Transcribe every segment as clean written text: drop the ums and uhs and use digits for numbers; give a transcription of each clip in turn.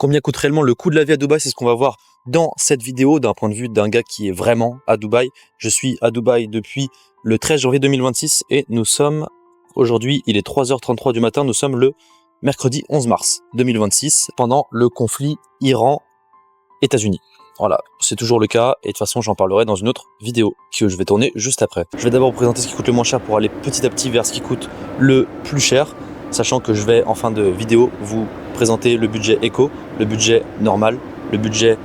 Combien coûte réellement le coût de la vie à Dubaï? C'est ce qu'on va voir dans cette vidéo d'un point de vue d'un gars qui est vraiment à Dubaï. Je suis à Dubaï depuis le 13 janvier 2026 et nous sommes aujourd'hui, il est 3h33 du matin, nous sommes le mercredi 11 mars 2026 pendant le conflit Iran-États-Unis. Voilà, c'est toujours le cas et de toute façon j'en parlerai dans une autre vidéo que je vais tourner juste après. Je vais d'abord vous présenter ce qui coûte le moins cher pour aller petit à petit vers ce qui coûte le plus cher, sachant que je vais en fin de vidéo vous présenter le budget éco, le budget normal, le budget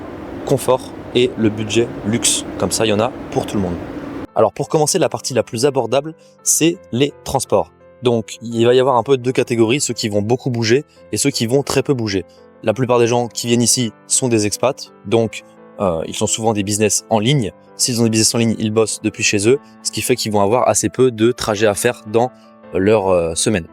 confort et le budget luxe. Comme ça, il y en a pour tout le monde. Alors pour commencer, la partie la plus abordable, c'est les transports. Donc il va y avoir un peu deux catégories, ceux qui vont beaucoup bouger et ceux qui vont très peu bouger. La plupart des gens qui viennent ici sont des expats, donc ils sont souvent des business en ligne. S'ils ont des business en ligne, ils bossent depuis chez eux, ce qui fait qu'ils vont avoir assez peu de trajets à faire dans leur semaine.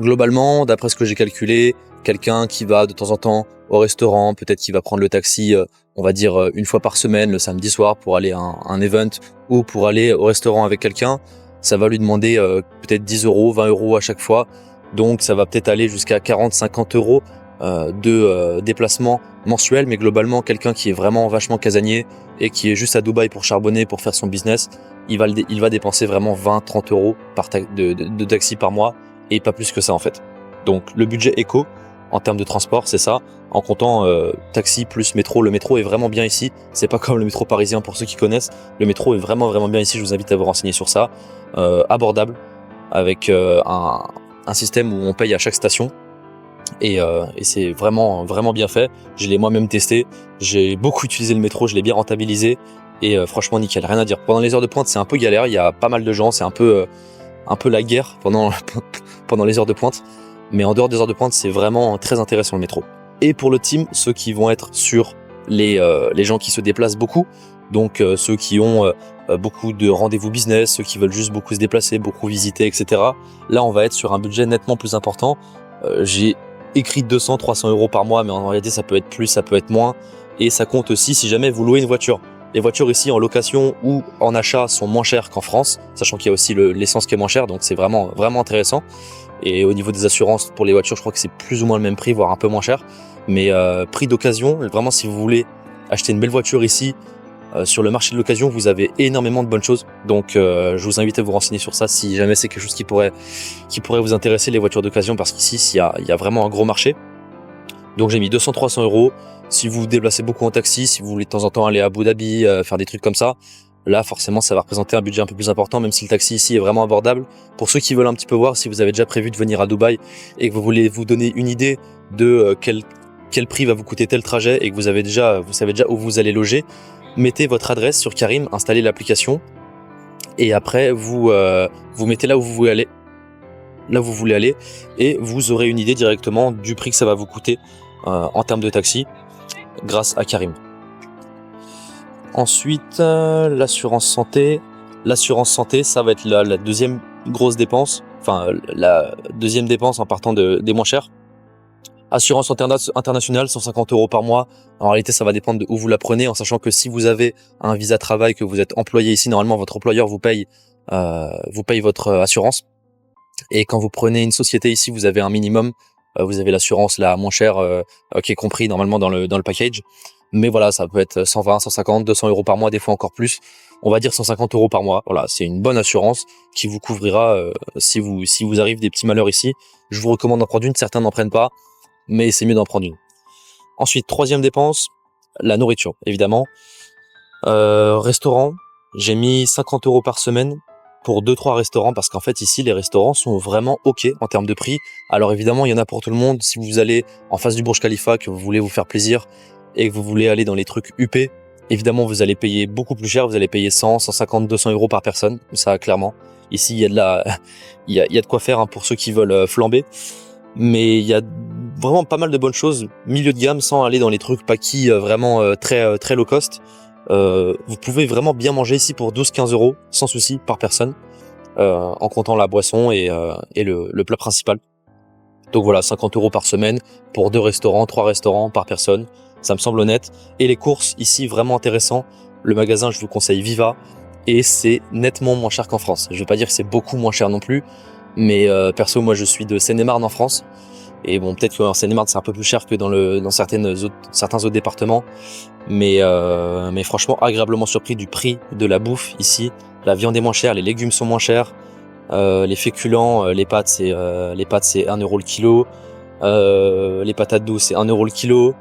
Globalement, d'après ce que j'ai calculé, quelqu'un qui va de temps en temps au restaurant, peut-être qu'il va prendre le taxi, on va dire une fois par semaine, le samedi soir, pour aller à un event ou pour aller au restaurant avec quelqu'un, ça va lui demander peut-être 10 euros, 20 euros à chaque fois. Donc ça va peut-être aller jusqu'à 40, 50 euros de déplacement mensuel. Mais globalement, quelqu'un qui est vraiment vachement casanier et qui est juste à Dubaï pour charbonner, pour faire son business, il va dépenser vraiment 20, 30 euros de taxi par mois. Et pas plus que ça en fait. Donc le budget éco en termes de transport, c'est ça, en comptant taxi plus métro. Le métro est vraiment bien ici, c'est pas comme le métro parisien pour ceux qui connaissent. Le métro est vraiment bien ici, je vous invite à vous renseigner sur ça. Abordable, avec un système où on paye à chaque station. Et c'est vraiment bien fait. Je l'ai moi-même testé, j'ai beaucoup utilisé le métro, je l'ai bien rentabilisé. Et franchement nickel, rien à dire. Pendant les heures de pointe c'est un peu galère, il y a pas mal de gens, c'est un peu la guerre pendant les heures de pointe, mais en dehors des heures de pointe, c'est vraiment très intéressant le métro. Et pour le team, ceux qui vont être sur les gens qui se déplacent beaucoup, donc ceux qui ont beaucoup de rendez-vous business, ceux qui veulent juste beaucoup se déplacer, beaucoup visiter, etc. Là, on va être sur un budget nettement plus important. J'ai écrit 200, 300 euros par mois, mais en réalité, ça peut être plus, ça peut être moins. Et ça compte aussi si jamais vous louez une voiture. Les voitures ici en location ou en achat sont moins chères qu'en France, sachant qu'il y a aussi l'essence qui est moins chère, donc c'est vraiment intéressant. Et au niveau des assurances pour les voitures, je crois que c'est plus ou moins le même prix, voire un peu moins cher. Mais prix d'occasion, vraiment si vous voulez acheter une belle voiture ici, sur le marché de l'occasion, vous avez énormément de bonnes choses. Donc je vous invite à vous renseigner sur ça si jamais c'est quelque chose qui pourrait vous intéresser, les voitures d'occasion, parce qu'ici il y a vraiment un gros marché. Donc j'ai mis 200-300 euros. Si vous vous déplacez beaucoup en taxi, si vous voulez de temps en temps aller à Abu Dhabi, faire des trucs comme ça, là forcément ça va représenter un budget un peu plus important, même si le taxi ici est vraiment abordable. Pour ceux qui veulent un petit peu voir, si vous avez déjà prévu de venir à Dubaï et que vous voulez vous donner une idée de quel prix va vous coûter tel trajet et que vous savez déjà où vous allez loger, mettez votre adresse sur Carim, installez l'application et après vous mettez là où vous voulez aller. Et vous aurez une idée directement du prix que ça va vous coûter en termes de taxi grâce à Carim. Ensuite, l'assurance santé. L'assurance santé, ça va être la deuxième grosse dépense, enfin la deuxième dépense en partant des moins chers. Assurance internationale, 150 euros par mois. En réalité, ça va dépendre de où vous la prenez, en sachant que si vous avez un visa travail, que vous êtes employé ici, normalement votre employeur vous paye votre assurance. Et quand vous prenez une société ici, vous avez un minimum, vous avez l'assurance la moins chère qui est compris normalement dans le package. Mais voilà, ça peut être 120, 150, 200 euros par mois, des fois encore plus. On va dire 150 euros par mois. Voilà, c'est une bonne assurance qui vous couvrira si vous arrive des petits malheurs ici. Je vous recommande d'en prendre une, certains n'en prennent pas, mais c'est mieux d'en prendre une. Ensuite, troisième dépense, la nourriture, évidemment. Restaurant, j'ai mis 50 euros par semaine pour 2-3 restaurants, parce qu'en fait ici les restaurants sont vraiment ok en termes de prix. Alors évidemment il y en a pour tout le monde. Si vous allez en face du Burj Khalifa, que vous voulez vous faire plaisir et que vous voulez aller dans les trucs huppés, évidemment vous allez payer beaucoup plus cher, vous allez payer 100, 150, 200 euros par personne, ça clairement. Ici il y a de quoi faire pour ceux qui veulent flamber, mais il y a vraiment pas mal de bonnes choses, milieu de gamme, sans aller dans les trucs paquis vraiment très low cost. Vous pouvez vraiment bien manger ici pour 12-15 euros sans souci par personne, en comptant la boisson et le plat principal. Donc voilà, 50 euros par semaine pour 2 restaurants, 3 restaurants par personne, ça me semble honnête. Et les courses ici vraiment intéressant. Le magasin, je vous conseille Viva, et c'est nettement moins cher qu'en France. Je vais pas dire que c'est beaucoup moins cher non plus, mais perso moi je suis de Seine-et-Marne en France, Et bon, peut-être qu'en Seine-et-Marne c'est un peu plus cher que dans certains autres départements, mais franchement agréablement surpris du prix de la bouffe ici. La viande est moins chère, les légumes sont moins chers, les féculents, les pâtes c'est 1 euro le kilo, les patates douces c'est 1 euro le kilo.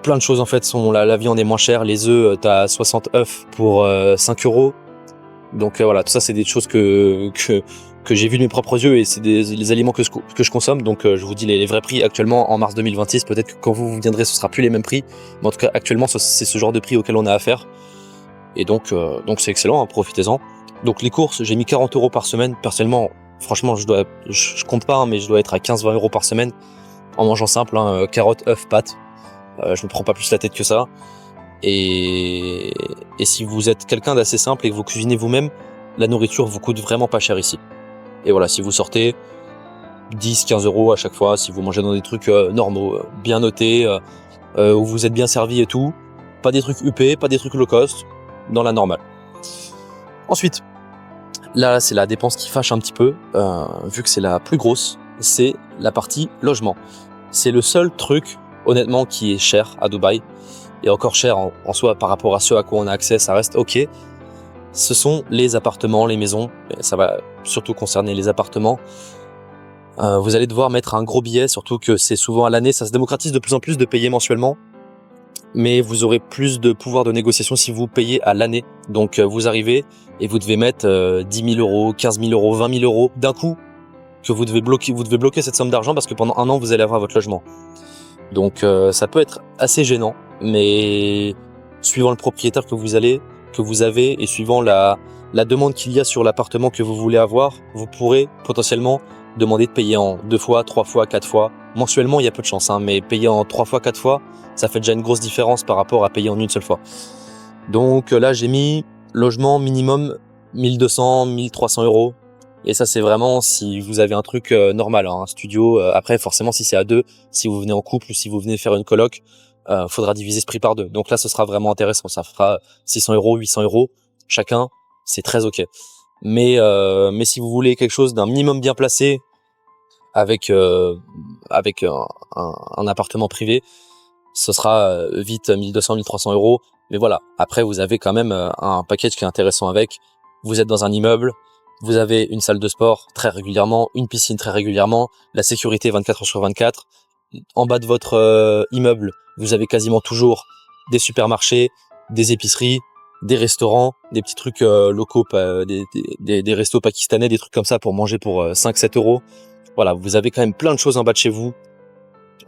Plein de choses en fait sont la viande est moins chère, les œufs t'as 60 œufs pour 5 euros. Donc voilà, tout ça c'est des choses que j'ai vu de mes propres yeux et c'est les aliments que je consomme. Donc je vous dis les vrais prix actuellement en mars 2026. Peut-être que quand vous viendrez, ce sera plus les mêmes prix. Mais en tout cas, actuellement, c'est ce genre de prix auquel on a affaire. Et donc c'est excellent, hein, profitez-en. Donc les courses, j'ai mis 40 euros par semaine. Personnellement, franchement, je compte pas, hein, mais je dois être à 15-20 euros par semaine en mangeant simple, hein, carottes, œufs, pâtes. Je me prends pas plus la tête que ça. Et si vous êtes quelqu'un d'assez simple et que vous cuisinez vous-même, la nourriture vous coûte vraiment pas cher ici. Et voilà, si vous sortez 10-15 euros à chaque fois, si vous mangez dans des trucs normaux, bien notés, où vous êtes bien servi et tout, pas des trucs UP, pas des trucs low cost, dans la normale. Ensuite, là c'est la dépense qui fâche un petit peu, vu que c'est la plus grosse, c'est la partie logement. C'est le seul truc, honnêtement, qui est cher à Dubaï, et encore cher en soi par rapport à ce à quoi on a accès, ça reste ok. Ce sont les appartements, les maisons, ça va surtout concerner les appartements. Vous allez devoir mettre un gros billet, surtout que c'est souvent à l'année, ça se démocratise de plus en plus de payer mensuellement, mais vous aurez plus de pouvoir de négociation si vous payez à l'année. Donc vous arrivez et vous devez mettre 10 000 euros, 15 000 euros, 20 000 euros d'un coup, que vous devez bloquer cette somme d'argent parce que pendant un an vous allez avoir votre logement. Donc ça peut être assez gênant, mais suivant le propriétaire que vous avez et suivant la demande qu'il y a sur l'appartement que vous voulez avoir, vous pourrez potentiellement demander de payer en 2 fois, 3 fois, 4 fois. Mensuellement, il y a peu de chance, hein, mais payer en 3 fois, 4 fois, ça fait déjà une grosse différence par rapport à payer en une seule fois. Donc là, j'ai mis logement minimum 1200, 1300 euros. Et ça, c'est vraiment si vous avez un truc normal, hein, un studio. Après, forcément, si c'est à deux, si vous venez en couple ou si vous venez faire une coloc, faudra diviser ce prix par deux. Donc là, ce sera vraiment intéressant. Ça fera 600 euros, 800 euros chacun. C'est très ok. Mais si vous voulez quelque chose d'un minimum bien placé, avec un appartement privé, ce sera vite 1200, 1300 euros. Mais voilà. Après, vous avez quand même un package qui est intéressant avec. Vous êtes dans un immeuble. Vous avez une salle de sport très régulièrement, une piscine très régulièrement, la sécurité 24 heures sur 24. En bas de votre immeuble, vous avez quasiment toujours des supermarchés, des épiceries, des restaurants, des petits trucs locaux, des restos pakistanais, des trucs comme ça pour manger pour 5-7 euros. Voilà, vous avez quand même plein de choses en bas de chez vous,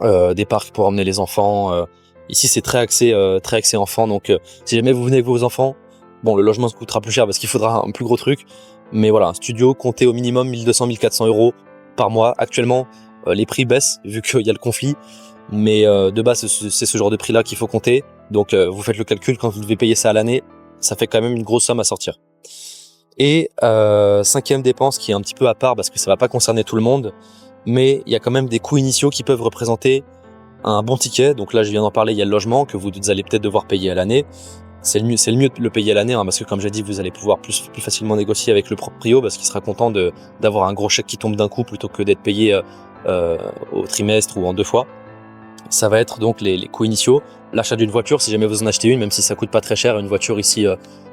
des parcs pour emmener les enfants. Ici, c'est très axé enfants, donc si jamais vous venez avec vos enfants, bon, le logement se coûtera plus cher parce qu'il faudra un plus gros truc. Mais voilà, un studio, comptez au minimum 1200-1400 euros par mois. Actuellement, les prix baissent vu qu'il y a le conflit. Mais de base, c'est ce genre de prix-là qu'il faut compter. Donc, vous faites le calcul quand vous devez payer ça à l'année. Ça fait quand même une grosse somme à sortir. Et cinquième dépense qui est un petit peu à part parce que ça va pas concerner tout le monde. Mais il y a quand même des coûts initiaux qui peuvent représenter un bon ticket. Donc là, je viens d'en parler, il y a le logement que vous allez peut-être devoir payer à l'année. C'est le mieux de le payer à l'année, hein, parce que comme j'ai dit, vous allez pouvoir plus facilement négocier avec le proprio parce qu'il sera content d'avoir un gros chèque qui tombe d'un coup plutôt que d'être payé au trimestre ou en 2 fois. Ça va être donc les coûts initiaux, l'achat d'une voiture si jamais vous en achetez une, même si ça coûte pas très cher, une voiture ici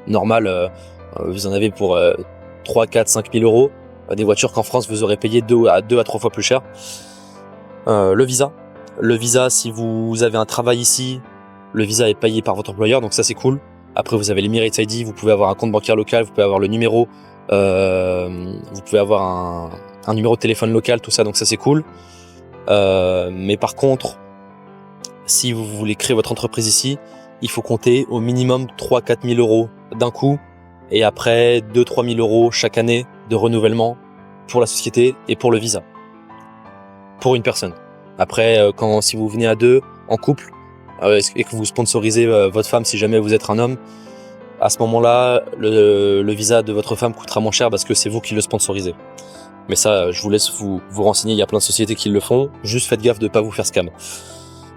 normale, vous en avez pour 3, 4, 5 000 euros. Des voitures qu'en France vous aurez payé 2 à 3 fois plus cher. Le visa, si vous avez un travail ici, le visa est payé par votre employeur, donc ça c'est cool. Après vous avez l'Emirates ID, vous pouvez avoir un compte bancaire local, vous pouvez avoir le numéro, vous pouvez avoir un numéro de téléphone local, tout ça, donc ça c'est cool. Mais par contre, si vous voulez créer votre entreprise ici, il faut compter au minimum 3-4 000 euros d'un coup, et après 2-3 000 euros chaque année de renouvellement pour la société et pour le visa. Pour une personne. Après, si vous venez à deux, en couple, et que vous sponsorisez votre femme si jamais vous êtes un homme, à ce moment-là, le visa de votre femme coûtera moins cher parce que c'est vous qui le sponsorisez. Mais ça, je vous laisse vous renseigner, il y a plein de sociétés qui le font, juste faites gaffe de pas vous faire scam.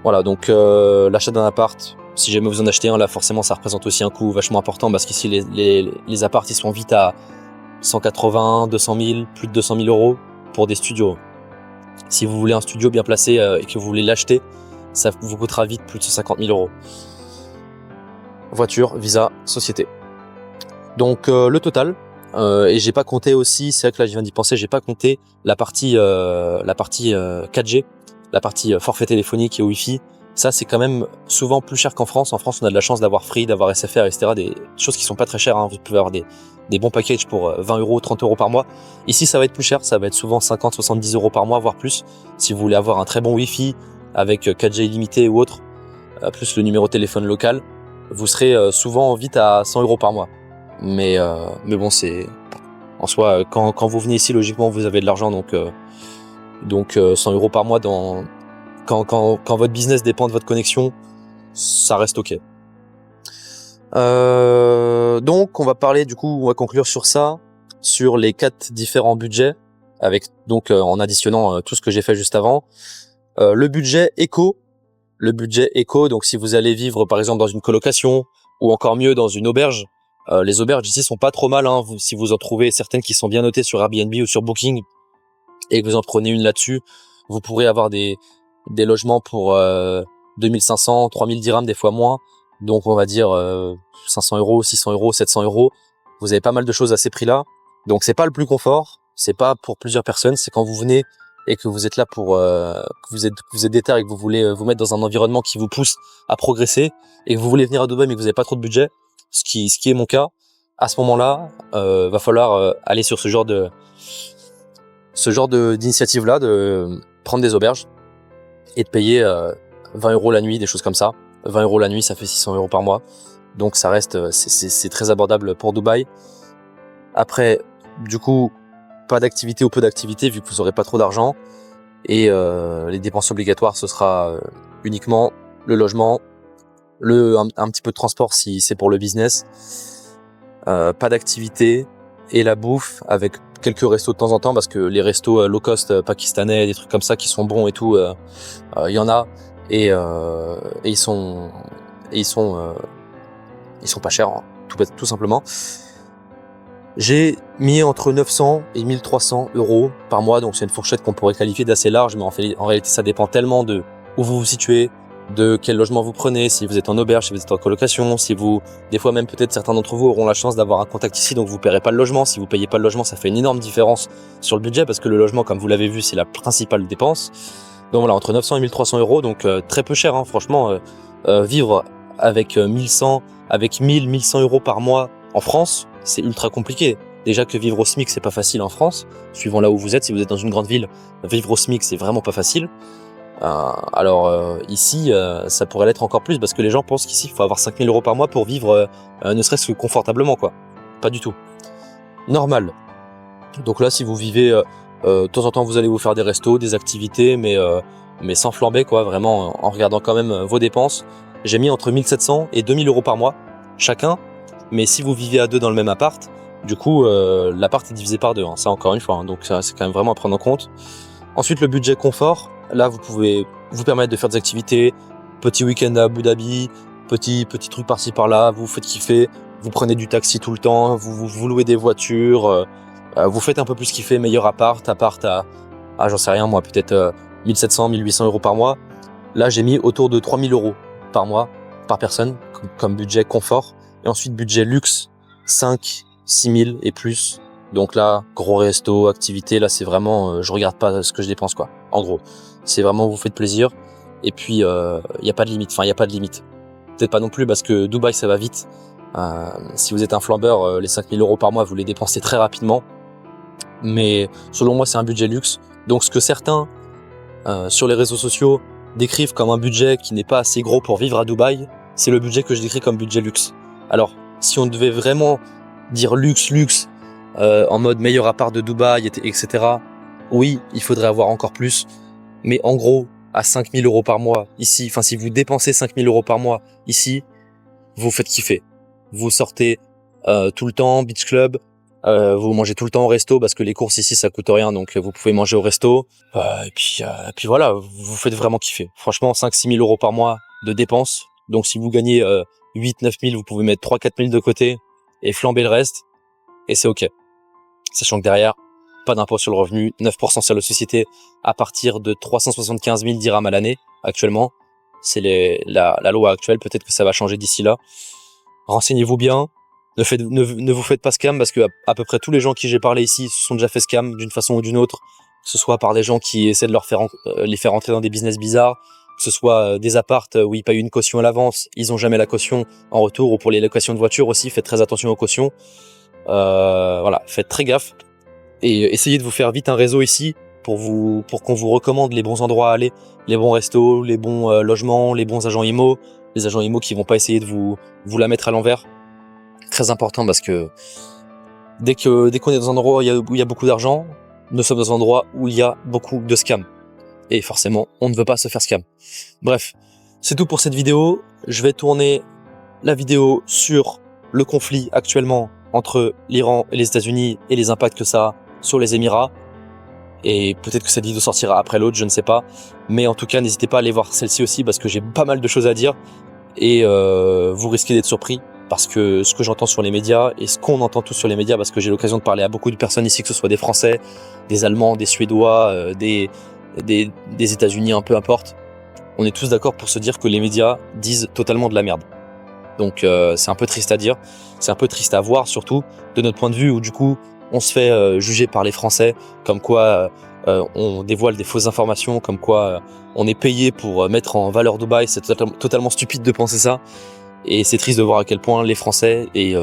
Voilà, donc l'achat d'un appart, si jamais vous en achetez un, là forcément ça représente aussi un coût vachement important parce qu'ici les apparts ils sont vite à 180, 200 000, plus de 200 000 euros pour des studios. Si vous voulez un studio bien placé et que vous voulez l'acheter, ça vous coûtera vite plus de 150 000 euros. Voiture, visa, société. Donc le total, et j'ai pas compté aussi, c'est vrai que là je viens d'y penser, j'ai pas compté la partie 4G, la partie forfait téléphonique et Wi-Fi. Ça c'est quand même souvent plus cher qu'en France. En France on a de la chance d'avoir Free, d'avoir SFR, etc. Des choses qui sont pas très chères, hein. Vous pouvez avoir des bons packages pour 20 euros, 30 euros par mois. Ici ça va être plus cher, ça va être souvent 50, 70 euros par mois, voire plus. Si vous voulez avoir un très bon Wi-Fi avec 4G illimité ou autre, plus le numéro de téléphone local, vous serez souvent vite à 100 euros par mois. Mais bon, c'est en soi, quand vous venez ici, logiquement vous avez de l'argent, donc 100 euros par mois quand votre business dépend de votre connexion, ça reste ok. Donc on va parler, du coup on va conclure sur ça, sur les 4 différents budgets, avec donc en additionnant tout ce que j'ai fait juste avant. Le budget éco, donc si vous allez vivre par exemple dans une colocation ou encore mieux dans une auberge, les auberges ici sont pas trop mal, hein. Si vous en trouvez certaines qui sont bien notées sur Airbnb ou sur Booking et que vous en prenez une là-dessus, vous pourrez avoir des logements pour 2500, 3000 dirhams, des fois moins. Donc on va dire 500 euros, 600 euros, 700 euros. Vous avez pas mal de choses à ces prix-là. Donc c'est pas le plus confort, c'est pas pour plusieurs personnes, c'est quand vous venez et que vous êtes là pour que vous êtes déter et que vous voulez vous mettre dans un environnement qui vous pousse à progresser et que vous voulez venir à Dubaï mais que vous n'avez pas trop de budget, ce qui est mon cas. À ce moment-là, va falloir aller sur ce genre d'initiative là, de prendre des auberges et de payer 20 euros la nuit, des choses comme ça. 20 euros la nuit, ça fait 600 euros par mois. Donc ça reste, c'est très abordable pour Dubaï. Après, du coup, pas d'activité ou peu d'activité vu que vous aurez pas trop d'argent. Et les dépenses obligatoires, ce sera uniquement le logement, un petit peu de transport si c'est pour le business, pas d'activité et la bouffe avec quelques restos de temps en temps parce que les restos low cost pakistanais, des trucs comme ça qui sont bons et tout, il y en a et ils sont pas chers, hein, tout simplement. J'ai mis entre 900 et 1300 euros par mois, donc c'est une fourchette qu'on pourrait qualifier d'assez large, mais en réalité ça dépend tellement de où vous vous situez, de quel logement vous prenez, si vous êtes en auberge, si vous êtes en colocation, des fois même peut-être certains d'entre vous auront la chance d'avoir un contact ici, donc vous paierez pas le logement. Si vous payez pas le logement, ça fait une énorme différence sur le budget parce que le logement, comme vous l'avez vu, c'est la principale dépense. Donc voilà, entre 900 et 1300 euros, donc très peu cher, hein, franchement, vivre avec 1100, avec 1100 euros par mois en France, c'est ultra compliqué. Déjà que vivre au SMIC, c'est pas facile en France, suivant là où vous êtes. Si vous êtes dans une grande ville, vivre au SMIC, c'est vraiment pas facile. Ici, ça pourrait l'être encore plus parce que les gens pensent qu'ici, il faut avoir 5000 euros par mois pour vivre ne serait-ce que confortablement, quoi. Pas du tout. Normal. Donc là, si vous vivez, de temps en temps, vous allez vous faire des restos, des activités, mais sans flamber, quoi, vraiment, en regardant quand même vos dépenses. J'ai mis entre 1700 et 2000 euros par mois, chacun. Mais si vous vivez à deux dans le même appart, du coup, l'appart est divisé par deux, hein, ça encore une fois, hein, donc ça, c'est quand même vraiment à prendre en compte. Ensuite, le budget confort. Là, vous pouvez vous permettre de faire des activités, petit week-end à Abu Dhabi, petit truc par-ci par-là, vous faites kiffer, vous prenez du taxi tout le temps, vous louez des voitures, vous faites un peu plus kiffer, meilleur appart à j'en sais rien moi, peut-être 1700, 1800 euros par mois. Là, j'ai mis autour de 3000 euros par mois, par personne, comme budget confort. Et ensuite, budget luxe, 5, 6000 et plus. Donc là, gros resto, activité, là c'est vraiment, je regarde pas ce que je dépense, quoi. En gros, c'est vraiment vous faites plaisir. Et puis y a pas de limite. Enfin, y a pas de limite. Peut-être pas non plus parce que Dubaï ça va vite. Si vous êtes un flambeur, les 5000 euros par mois vous les dépensez très rapidement. Mais selon moi c'est un budget luxe. Donc ce que certains sur les réseaux sociaux décrivent comme un budget qui n'est pas assez gros pour vivre à Dubaï, c'est le budget que je décris comme budget luxe. Alors si on devait vraiment dire luxe en mode meilleur appart de Dubaï, etc. Oui, il faudrait avoir encore plus. Mais en gros, à 5000 euros par mois, ici, enfin si vous dépensez 5000 euros par mois, ici, vous faites kiffer. Vous sortez tout le temps, beach club, vous mangez tout le temps au resto, parce que les courses ici, ça coûte rien, donc vous pouvez manger au resto. Et puis voilà, vous faites vraiment kiffer. Franchement, 5-6 000 euros par mois de dépenses. Donc si vous gagnez 8-9 000, vous pouvez mettre 3-4 000 de côté et flamber le reste. Et c'est ok. Sachant que derrière, pas d'impôt sur le revenu, 9% sur la société à partir de 375 000 dirhams à l'année. Actuellement, c'est la loi actuelle. Peut-être que ça va changer d'ici là. Renseignez-vous bien. Ne vous faites pas scam, parce que à peu près tous les gens qui j'ai parlé ici se sont déjà fait scam d'une façon ou d'une autre, que ce soit par des gens qui essaient de les faire entrer dans des business bizarres, que ce soit des appartes où ils payent une caution à l'avance, ils ont jamais la caution en retour, ou pour les locations de voitures aussi, faites très attention aux cautions. Voilà, faites très gaffe et essayez de vous faire vite un réseau ici pour qu'on vous recommande les bons endroits à aller, les bons restos, les bons logements, les bons agents IMO, les agents IMO qui vont pas essayer de vous la mettre à l'envers. Très important, parce que dès qu'on est dans un endroit où il y a beaucoup d'argent, nous sommes dans un endroit où il y a beaucoup de scams. Et forcément, on ne veut pas se faire scam. Bref, c'est tout pour cette vidéo. Je vais tourner la vidéo sur le conflit actuellement entre l'Iran et les États-Unis et les impacts que ça a sur les Émirats. Et peut-être que cette vidéo sortira après l'autre, je ne sais pas. Mais en tout cas, n'hésitez pas à aller voir celle-ci aussi, parce que j'ai pas mal de choses à dire. Et vous risquez d'être surpris, parce que ce que j'entends sur les médias et ce qu'on entend tous sur les médias, parce que j'ai l'occasion de parler à beaucoup de personnes ici, que ce soit des Français, des Allemands, des Suédois, des États-Unis, peu importe. On est tous d'accord pour se dire que les médias disent totalement de la merde. Donc c'est un peu triste à dire, c'est un peu triste à voir, surtout de notre point de vue, où du coup on se fait juger par les Français, comme quoi on dévoile des fausses informations, comme quoi on est payé pour mettre en valeur Dubaï. C'est totalement stupide de penser ça, et c'est triste de voir à quel point les Français et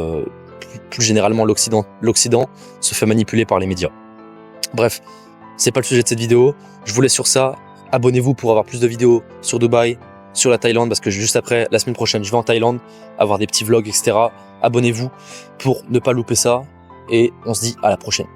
plus généralement l'Occident se fait manipuler par les médias. Bref, c'est pas le sujet de cette vidéo, je vous laisse sur ça. Abonnez-vous pour avoir plus de vidéos sur Dubaï, sur la Thaïlande, parce que juste après, la semaine prochaine, je vais en Thaïlande, avoir des petits vlogs, etc. Abonnez-vous pour ne pas louper ça, et on se dit à la prochaine.